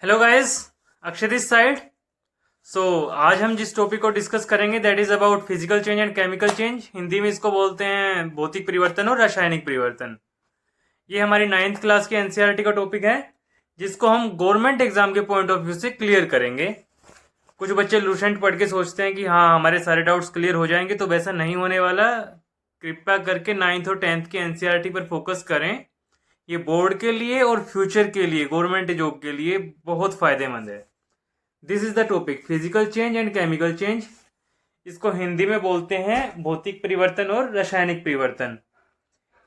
Hello guys, Akshay this side. So आज हम जिस टॉपिक को डिस्कस करेंगे that is about physical change and chemical change. Hindi में इसको बोलते हैं भौतिक परिवर्तन और रासायनिक परिवर्तन। ये हमारी 9th क्लास की एनसीईआरटी का टॉपिक है, जिसको हम गवर्नमेंट एग्जाम के पॉइंट ऑफ व्यू से क्लियर करेंगे। कुछ बच्चे लूसेंट पढ़ के सोचते हैं कि हाँ हमारे सारे डाउट्स क्लियर हो जाएंगे, तो वैसा नहीं होने वाला। कृपया करके 9th और 10th की एनसीईआरटी पर फोकस करें। ये बोर्ड के लिए और फ्यूचर के लिए, गवर्नमेंट जॉब के लिए बहुत फायदेमंद है। This is the topic physical change and chemical change. इसको हिंदी में बोलते हैं भौतिक परिवर्तन और रासायनिक परिवर्तन।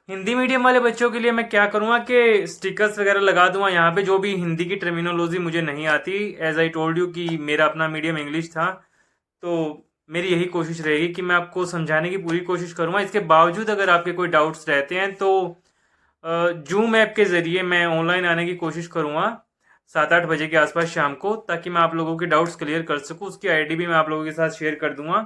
हिंदी मीडियम वाले बच्चों के लिए मैं क्या करूँगा कि स्टिकर्स वगैरह लगा दूंगा यहाँ पे, जो भी हिंदी की टर्मिनोलॉजी मुझे नहीं आती। एज आई टोल्ड यू कि मेरा अपना मीडियम इंग्लिश था, तो मेरी यही कोशिश रहेगी कि मैं आपको समझाने की पूरी कोशिश करूँगा। इसके बावजूद अगर आपके कोई डाउट्स रहते हैं तो जूम ऐप के ज़रिए मैं ऑनलाइन आने की कोशिश करूँगा 7-8 बजे के आसपास शाम को, ताकि मैं आप लोगों के डाउट्स क्लियर कर सकूँ। उसकी आईडी भी मैं आप लोगों के साथ शेयर कर दूंगा।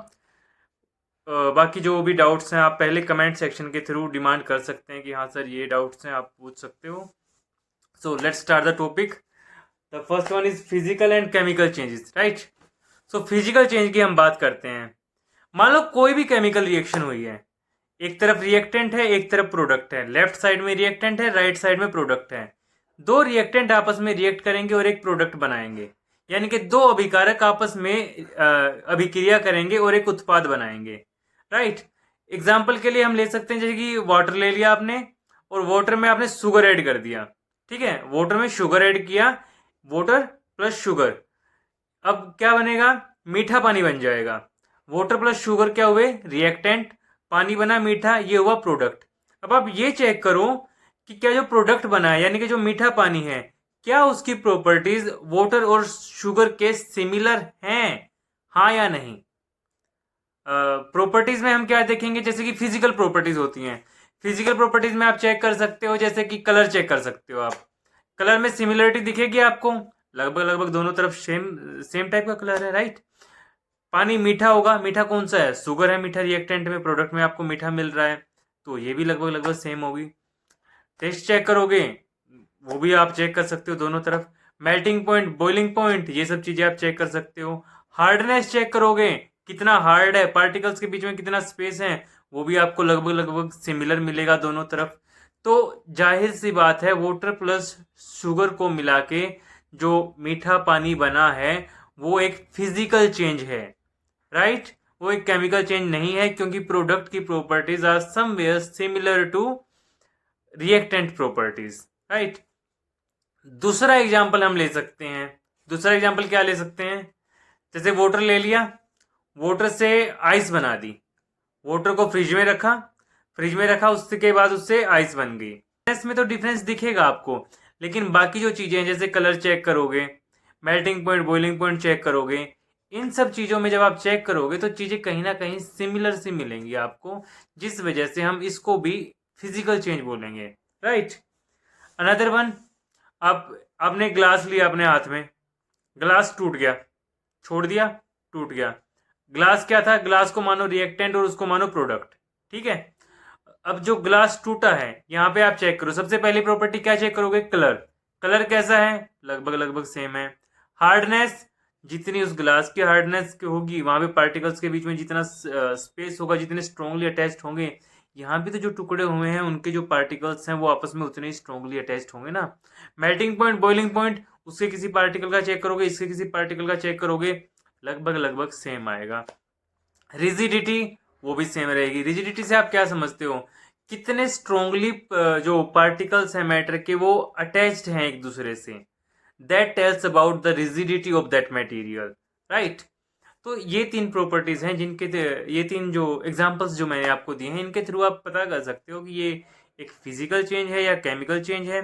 बाकी जो भी डाउट्स हैं आप पहले कमेंट सेक्शन के थ्रू डिमांड कर सकते हैं कि हाँ सर ये डाउट्स हैं, आप पूछ सकते हो। So let's start the topic. The first one is physical and chemical changes, right. So physical change की हम बात करते हैं। मान लो कोई भी केमिकल रिएक्शन हुई है, एक तरफ रिएक्टेंट है एक तरफ प्रोडक्ट है। लेफ्ट साइड में रिएक्टेंट है, राइट साइड में प्रोडक्ट है। दो रिएक्टेंट आपस में रिएक्ट करेंगे और एक प्रोडक्ट बनाएंगे, यानी कि दो अभिकारक आपस में अभिक्रिया करेंगे और एक उत्पाद बनाएंगे, राइट। एग्जाम्पल के लिए हम ले सकते हैं, जैसे कि वाटर ले लिया आपने और वाटर में आपने शुगर ऐड कर दिया। ठीक है, वाटर में शुगर ऐड किया, वाटर प्लस शुगर। अब क्या बनेगा? मीठा पानी बन जाएगा। वाटर प्लस शुगर क्या हुए? रिएक्टेंट। पानी बना मीठा, ये हुआ प्रोडक्ट। अब आप ये चेक करो कि क्या जो प्रोडक्ट बना है, यानी कि जो मीठा पानी है, क्या उसकी प्रॉपर्टीज वाटर और शुगर के सिमिलर हैं, हाँ या नहीं? प्रॉपर्टीज में हम क्या देखेंगे, जैसे कि फिजिकल प्रॉपर्टीज होती हैं। फिजिकल प्रॉपर्टीज में आप चेक कर सकते हो, जैसे कि कलर चेक कर सकते हो। आप कलर में सिमिलरिटी दिखेगी आपको, लगभग लगभग दोनों तरफ सेम सेम टाइप का कलर है, राइट। पानी मीठा होगा, मीठा कौन सा है? शुगर है मीठा रिएक्टेंट में, प्रोडक्ट में आपको मीठा मिल रहा है, तो ये भी लगभग लगभग सेम होगी। टेस्ट चेक करोगे, वो भी आप चेक कर सकते हो दोनों तरफ। मेल्टिंग पॉइंट, बॉइलिंग पॉइंट, ये सब चीजें आप चेक कर सकते हो। हार्डनेस चेक करोगे, कितना हार्ड है, पार्टिकल्स के बीच में कितना स्पेस है, वो भी आपको लगभग लगभग सिमिलर मिलेगा दोनों तरफ। तो जाहिर सी बात है, वाटर प्लस शुगर को मिला के जो मीठा पानी बना है वो एक फिजिकल चेंज है, राइट। वो एक केमिकल चेंज नहीं है, क्योंकि प्रोडक्ट की properties are somewhere similar to reactant properties, right. दूसरा एग्जाम्पल हम ले सकते हैं। दूसरा एग्जाम्पल क्या ले सकते हैं? जैसे वाटर ले लिया, वाटर से आइस बना दी, वाटर को फ्रिज में रखा, फ्रिज में रखा उसके बाद उससे आइस बन गई। इसमें तो डिफरेंस दिखेगा आपको, लेकिन बाकी जो चीजें हैं, जैसे कलर चेक करोगे, melting point, boiling point check करोगे, इन सब चीजों में जब आप चेक करोगे तो चीजें कहीं ना कहीं सिमिलर सी मिलेंगी आपको, जिस वजह से हम इसको भी फिजिकल चेंज बोलेंगे, राइट। अनदर वन, आप आपने ग्लास लिया अपने हाथ में, ग्लास टूट गया, छोड़ दिया, टूट गया। ग्लास क्या था? ग्लास को मानो रिएक्टेंट और उसको मानो प्रोडक्ट, ठीक है। अब जो ग्लास टूटा है, यहां पे आप चेक करो, सबसे पहली प्रॉपर्टी क्या चेक करोगे? कलर। कलर कैसा है? लगभग लगभग सेम है। हार्डनेस, जितनी उस ग्लास की हार्डनेस की होगी, वहां पे पार्टिकल्स के बीच में जितना स्पेस होगा, जितने स्ट्रांगली अटैच्ड होंगे, यहाँ भी तो जो टुकड़े हुए हैं उनके जो पार्टिकल्स हैं वो आपस में उतने ही स्ट्रांगली अटैच्ड होंगे ना। मेल्टिंग पॉइंट, बॉइलिंग पॉइंट, उसके किसी पार्टिकल का चेक करोगे, इसके किसी पार्टिकल का चेक करोगे, लगभग लगभग सेम आएगा। रिजिडिटी, वो भी सेम रहेगी। रिजिडिटी से आप क्या समझते हो? कितने स्ट्रांगली जो पार्टिकल्स हैं मैटर के वो अटैच्ड हैं एक दूसरे से। That tells about the rigidity of that material, right. तो ये तीन प्रॉपर्टीज हैं जिनके ये तीन जो एग्जांपल्स जो मैंने आपको दिए हैं, इनके थ्रू आप पता कर सकते हो कि ये एक फिजिकल चेंज है या केमिकल चेंज है।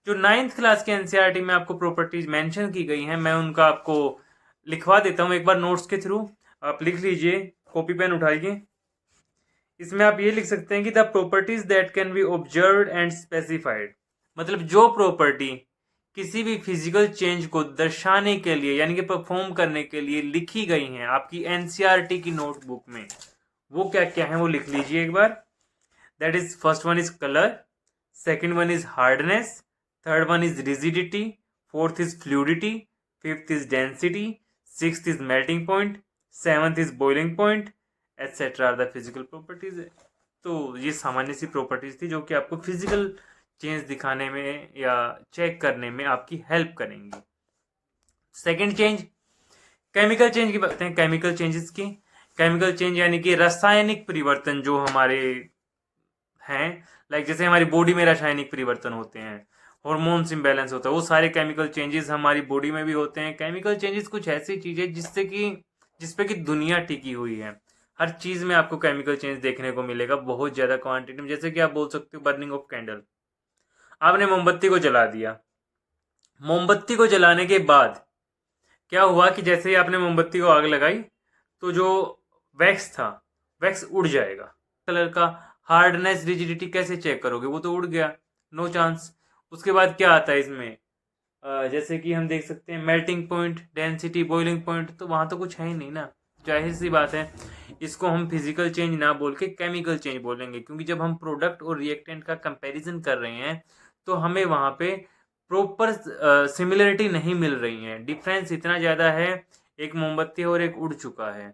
जो 9th क्लास के एनसीईआरटी में आपको प्रॉपर्टीज मेंशन की गई हैं, मैं उनका आपको लिखवा देता हूँ एक बार नोट्स के थ्रू। आप लिख लीजिए, कॉपी पेन उठाइए। इसमें आप ये लिख सकते हैं कि the properties that can be observed and specified, मतलब जो प्रॉपर्टी किसी भी फिजिकल चेंज को दर्शाने के लिए, यानी कि परफॉर्म करने के लिए लिखी गई हैं आपकी एनसीईआरटी की नोटबुक में, वो क्या क्या है वो लिख लीजिए एक बार। That is, first one is colour, second one is hardness, third one is rigidity, fourth is fluidity, 5th is density, 6th is melting point, 7th is boiling point, et cetera are the physical properties. तो ये सामान्य सी properties थी जो कि आपको physical change दिखाने में या चेक करने में आपकी हेल्प करेंगी। सेकेंड चेंज, केमिकल चेंज की बात हैं, केमिकल चेंजेस की। केमिकल चेंज यानी कि रासायनिक परिवर्तन जो हमारे हैं, लाइक जैसे हमारी बॉडी में रासायनिक परिवर्तन होते हैं, हॉर्मोन्स इम्बैलेंस होता है, वो सारे केमिकल चेंजेस हमारी बॉडी में भी होते हैं। केमिकल चेंजेस कुछ ऐसी चीजें जिसपे कि दुनिया टिकी हुई है। हर चीज में आपको केमिकल चेंज देखने को मिलेगा बहुत ज्यादा क्वांटिटी में। जैसे कि आप बोल सकते हो बर्निंग ऑफ कैंडल, आपने मोमबत्ती को जला दिया, मोमबत्ती को जलाने के बाद क्या हुआ कि जैसे ही आपने मोमबत्ती को आग लगाई तो जो वैक्स था, वैक्स उड़ जाएगा। कलर का हार्डनेस रिजिडिटी कैसे चेक करोगे, वो तो उड़ गया, नो चांस। उसके बाद क्या आता है इसमें, जैसे कि हम देख सकते हैं melting point, density, boiling point, तो वहां तो कुछ है ही नहीं ना। जाहिर सी बात है इसको हम फिजिकल चेंज ना बोल के केमिकल चेंज बोलेंगे, क्योंकि जब हम प्रोडक्ट और रिएक्टेंट का कंपैरिजन कर रहे हैं तो हमें वहां पे प्रॉपर सिमिलरिटी नहीं मिल रही है, डिफरेंस इतना ज़्यादा है, एक मोमबत्ती और एक उड़ चुका है।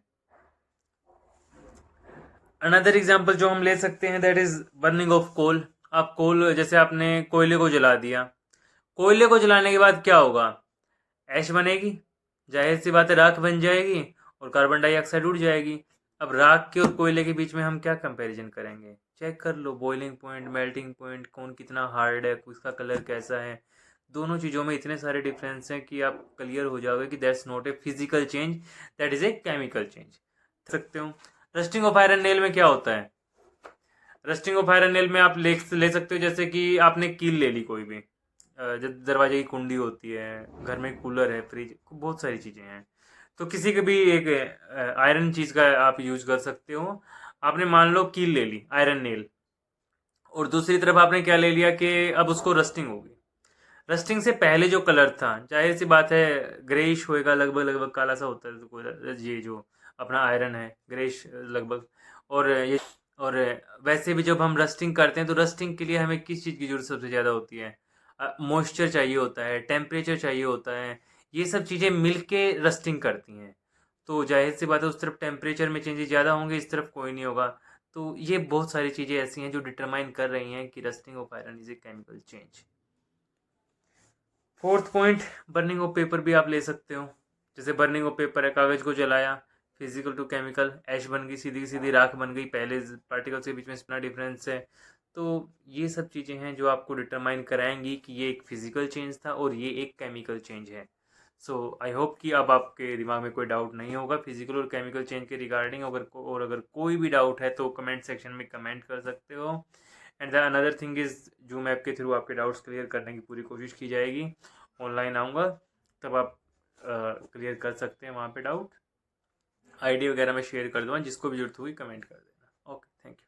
अनदर एग्जाम्पल जो हम ले सकते हैं that is burning of coal. आप कोल, जैसे आपने कोयले को जला दिया, कोयले को जलाने के बाद क्या होगा, ऐश बनेगी, जाहिर सी बात है राख बन जाएगी और कार्बन डाइऑक्साइड उड़ जाएगी। अब राख के और कोयले के बीच में हम क्या कंपैरिजन करेंगे, चेक कर low boiling point, melting point, कौन कितना हार्ड है, उसका कलर कैसा है। दोनों चीज़ों में इतने सारे डिफरेंस हैं कि आप क्लियर हो जाओगे कि that's not a physical change, that is a chemical change. सकते हो रस्टिंग ऑफ आयरन नेल में क्या होता है, रस्टिंग ऑफ आयरन नेल में आप ले सकते हो जैसे कि आपने कील ले ली कोई भी, जब दरवाजे की कुंडी होती है, घर में कूलर है, फ्रिज, बहुत सारी चीज़ें हैं, तो किसी के भी एक आयरन चीज़ का आप यूज कर सकते हो। आपने मान लो कील ले ली, आयरन नेल, और दूसरी तरफ आपने क्या ले लिया कि अब उसको रस्टिंग होगी। रस्टिंग से पहले जो कलर था, जाहिर सी बात है ग्रेइश होएगा, लगभग लगभग काला सा होता है, तो ये जो अपना आयरन है ग्रेइश लगभग। और वैसे भी जब हम रस्टिंग करते हैं तो रस्टिंग के लिए हमें किस चीज़ की जरूरत सबसे ज़्यादा होती है, मॉइस्चर चाहिए होता है, टेम्परेचर चाहिए होता है, ये सब चीज़ें मिल के रस्टिंग करती हैं। तो जाहिर सी बात है उस तरफ टेम्परेचर में चेंजेस ज़्यादा होंगे, इस तरफ कोई नहीं होगा। तो ये बहुत सारी चीज़ें ऐसी हैं जो डिटरमाइन कर रही हैं कि rusting of iron is a chemical change. Fourth point, burning of paper भी आप ले सकते हो। जैसे बर्निंग ऑफ पेपर है, कागज को जलाया, फिजिकल टू केमिकल, ऐश बन गई, सीधी सीधी राख बन गई, पहले पार्टिकल्स के बीच में इतना डिफरेंस है। तो ये सब चीज़ें हैं जो आपको डिटरमाइन कराएंगी कि ये एक फिजिकल चेंज था और ये एक केमिकल चेंज है। सो आई होप कि अब आपके दिमाग में कोई डाउट नहीं होगा फिजिकल और केमिकल चेंज के रिगार्डिंग। अगर कोई भी डाउट है तो कमेंट सेक्शन में कमेंट कर सकते हो। And the another thing is zoom app के थ्रू आपके डाउट्स क्लियर करने की पूरी कोशिश की जाएगी। ऑनलाइन आऊँगा तब आप क्लियर कर सकते हैं वहाँ पे डाउट। आईडी वगैरह मैं शेयर कर दूँगा, जिसको भी जरूरत होगी कमेंट कर देना। Okay, thank you.